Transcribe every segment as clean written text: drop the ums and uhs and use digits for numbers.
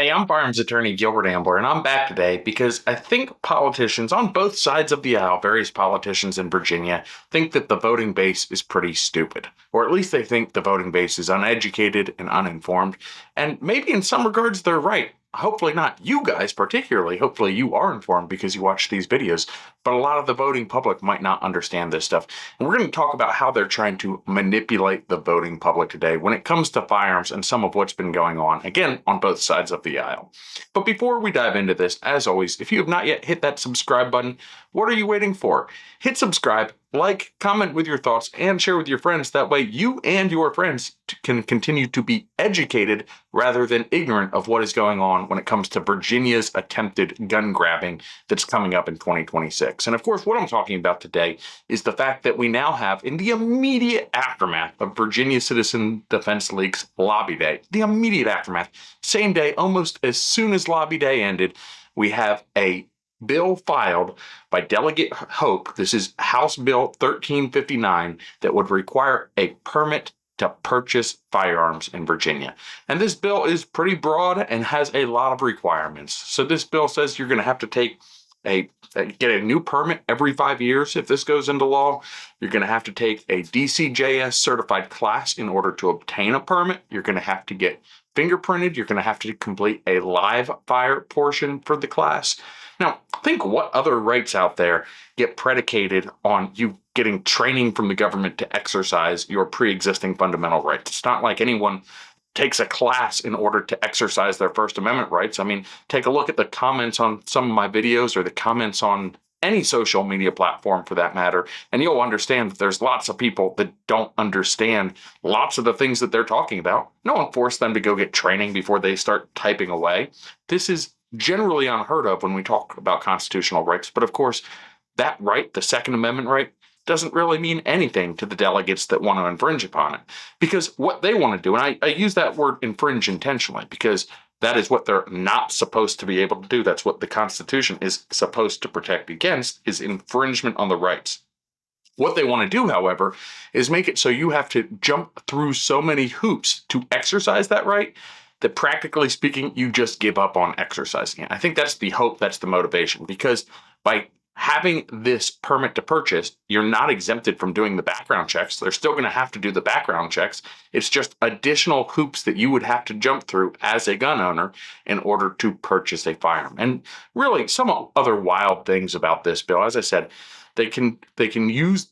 Hey, I'm firearms attorney Gilbert Ambler, and I'm back today because I think politicians on both sides of the aisle, various politicians in Virginia, think that the voting base is pretty stupid. Or at least they think the voting base is uneducated and uninformed. And maybe in some regards they're right. Hopefully not you guys particularly. Hopefully you are informed because you watch these videos. But a lot of the voting public might not understand this stuff. And we're going to talk about how they're trying to manipulate the voting public today when it comes to firearms and some of what's been going on, again, on both sides of the aisle. But before we dive into this, as always, if you have not yet hit that subscribe button, what are you waiting for? Hit subscribe, like, comment with your thoughts, and share with your friends. That way you and your friends can continue to be educated rather than ignorant of what is going on when it comes to Virginia's attempted gun grabbing that's coming up in 2026. And of course, what I'm talking about today is the fact that we now have, in the immediate aftermath of Virginia Citizen Defense League's Lobby Day, the immediate aftermath, same day, almost as soon as Lobby Day ended, we have a bill filed by Delegate Hope. This is House Bill 1359 that would require a permit to purchase firearms in Virginia. And this bill is pretty broad and has a lot of requirements. So this bill says you're going to have to get a new permit every 5 years if this goes into law. You're going to have to take a DCJS certified class in order to obtain a permit. You're going to have to get fingerprinted. You're going to have to complete a live fire portion for the class. Now, think what other rights out there get predicated on you getting training from the government to exercise your pre-existing fundamental rights. It's not like anyone takes a class in order to exercise their First Amendment rights. I mean, take a look at the comments on some of my videos or the comments on any social media platform for that matter, and you'll understand that there's lots of people that don't understand lots of the things that they're talking about. No one forced them to go get training before they start typing away. This is generally unheard of when we talk about constitutional rights, but of course, that right, the Second Amendment right, doesn't really mean anything to the delegates that want to infringe upon it. Because what they want to do, and I use that word infringe intentionally, because that is what they're not supposed to be able to do. That's what the Constitution is supposed to protect against, is infringement on the rights. What they want to do, however, is make it so you have to jump through so many hoops to exercise that right that practically speaking, you just give up on exercising it. I think that's the hope, that's the motivation, because by having this permit to purchase, you're not exempted from doing the background checks. They're still going to have to do the background checks. It's just additional hoops that you would have to jump through as a gun owner in order to purchase a firearm. And really, some other wild things about this bill, as I said, they can use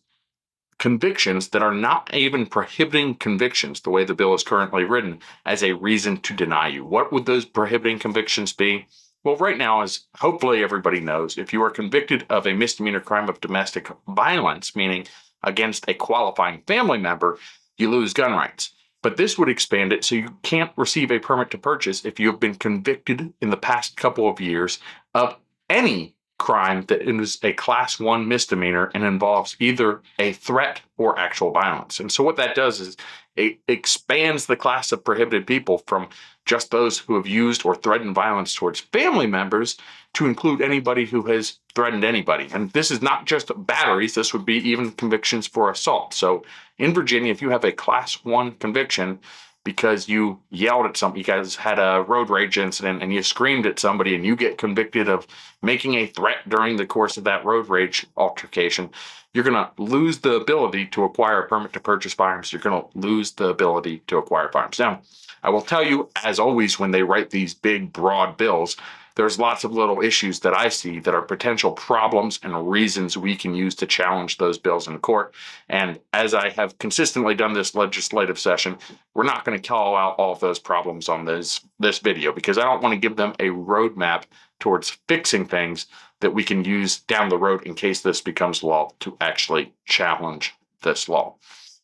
convictions that are not even prohibiting convictions, the way the bill is currently written, as a reason to deny you. What would those prohibiting convictions be? Well, right now, as hopefully everybody knows, if you are convicted of a misdemeanor crime of domestic violence, meaning against a qualifying family member, you lose gun rights. But this would expand it so you can't receive a permit to purchase if you have been convicted in the past couple of years of any crime that is a class 1 misdemeanor and involves either a threat or actual violence. And so what that does is it expands the class of prohibited people from just those who have used or threatened violence towards family members to include anybody who has threatened anybody. And this is not just batteries, this would be even convictions for assault. So in Virginia, if you have a class 1 conviction because you yelled at somebody, you guys had a road rage incident and you screamed at somebody and you get convicted of making a threat during the course of that road rage altercation, you're going to lose the ability to acquire a permit to purchase firearms. You're going to lose the ability to acquire firearms. Now, I will tell you, as always, when they write these big, broad bills, there's lots of little issues that I see that are potential problems and reasons we can use to challenge those bills in court. And as I have consistently done this legislative session, we're not going to call out all of those problems on this video because I don't want to give them a roadmap towards fixing things that we can use down the road in case this becomes law to actually challenge this law.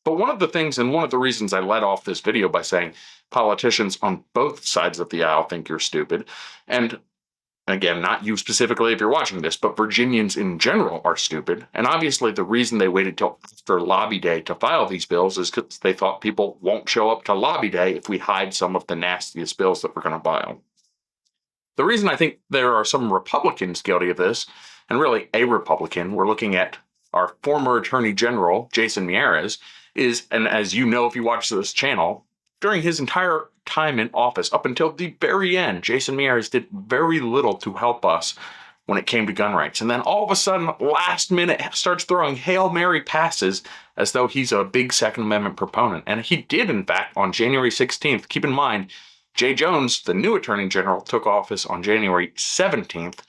But one of the things and one of the reasons I led off this video by saying politicians on both sides of the aisle think you're stupid, and again, not you specifically if you're watching this, but Virginians in general are stupid. And obviously the reason they waited till after Lobby Day to file these bills is because they thought people won't show up to Lobby Day if we hide some of the nastiest bills that we're going to file. The reason I think there are some Republicans guilty of this, and really a Republican, we're looking at our former Attorney General, Jason Miyares, is, and as you know if you watch this channel, during his entire time in office, up until the very end, Jason Miyares did very little to help us when it came to gun rights. And then all of a sudden, last minute, starts throwing Hail Mary passes as though he's a big Second Amendment proponent. And he did, in fact, on January 16th. Keep in mind, Jay Jones, the new Attorney General, took office on January 17th.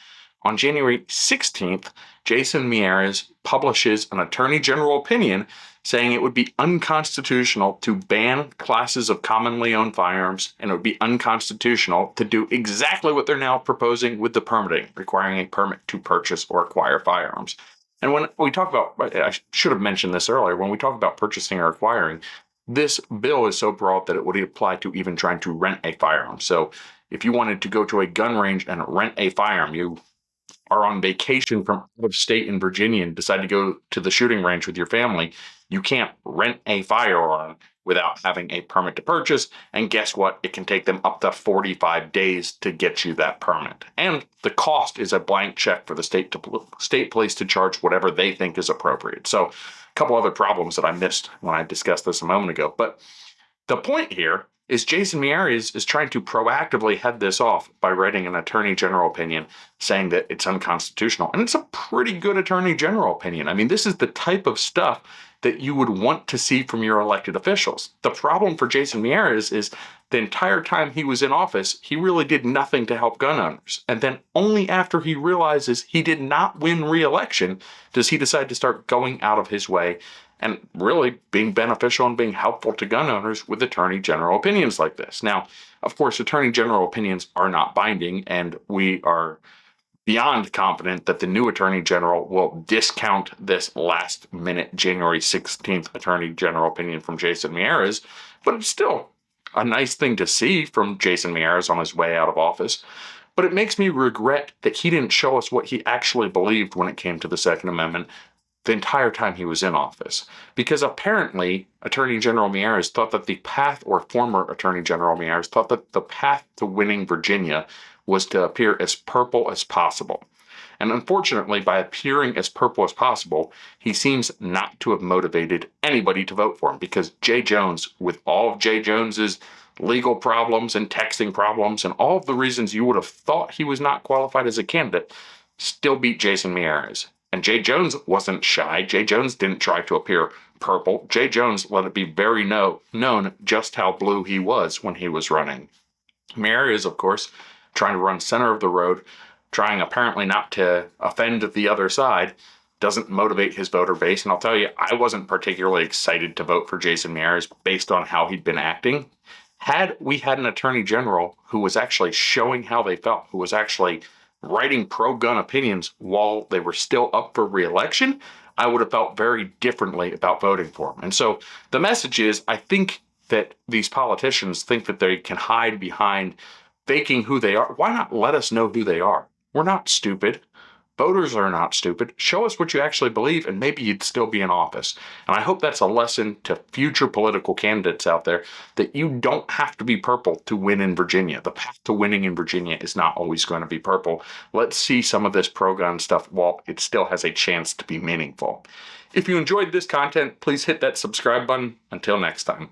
On January 16th, Jason Miyares publishes an Attorney General opinion saying it would be unconstitutional to ban classes of commonly owned firearms, and it would be unconstitutional to do exactly what they're now proposing with the permitting, requiring a permit to purchase or acquire firearms. And when we talk about, I should have mentioned this earlier, when we talk about purchasing or acquiring, this bill is so broad that it would apply to even trying to rent a firearm. So if you wanted to go to a gun range and rent a firearm, you are on vacation from out of state in Virginia and decide to go to the shooting range with your family, you can't rent a firearm without having a permit to purchase. And guess what? It can take them up to 45 days to get you that permit. And the cost is a blank check for the state police to charge whatever they think is appropriate. So a couple other problems that I missed when I discussed this a moment ago. But the point here is Jason Miyares is trying to proactively head this off by writing an Attorney General opinion saying that it's unconstitutional. And it's a pretty good Attorney General opinion. I mean, this is the type of stuff that you would want to see from your elected officials. The problem for Jason Miyares is the entire time he was in office, he really did nothing to help gun owners. And then only after he realizes he did not win re-election does he decide to start going out of his way and really being beneficial and being helpful to gun owners with Attorney General opinions like this. Now, of course, Attorney General opinions are not binding, and we are beyond confident that the new Attorney General will discount this last-minute January 16th Attorney General opinion from Jason Miyares, but it's still a nice thing to see from Jason Miyares on his way out of office. But it makes me regret that he didn't show us what he actually believed when it came to the Second Amendment the entire time he was in office. Because apparently, Attorney General Miyares thought that the path, or former Attorney General Miyares thought that the path to winning Virginia was to appear as purple as possible. And unfortunately, by appearing as purple as possible, he seems not to have motivated anybody to vote for him, because Jay Jones, with all of Jay Jones's legal problems and texting problems and all of the reasons you would have thought he was not qualified as a candidate, still beat Jason Miyares. And Jay Jones wasn't shy. Jay Jones didn't try to appear purple. Jay Jones let it be very known just how blue he was when he was running. Miyares, of course, trying to run center of the road, trying apparently not to offend the other side, doesn't motivate his voter base. And I'll tell you, I wasn't particularly excited to vote for Jason Miyares based on how he'd been acting. Had we had an Attorney General who was actually showing how they felt, who was actually writing pro-gun opinions while they were still up for re-election, I would have felt very differently about voting for him. And so the message is, I think that these politicians think that they can hide behind faking who they are. Why not let us know who they are? We're not stupid. Voters are not stupid. Show us what you actually believe, and maybe you'd still be in office. And I hope that's a lesson to future political candidates out there, that you don't have to be purple to win in Virginia. The path to winning in Virginia is not always going to be purple. Let's see some of this pro-gun stuff while it still has a chance to be meaningful. If you enjoyed this content, please hit that subscribe button. Until next time.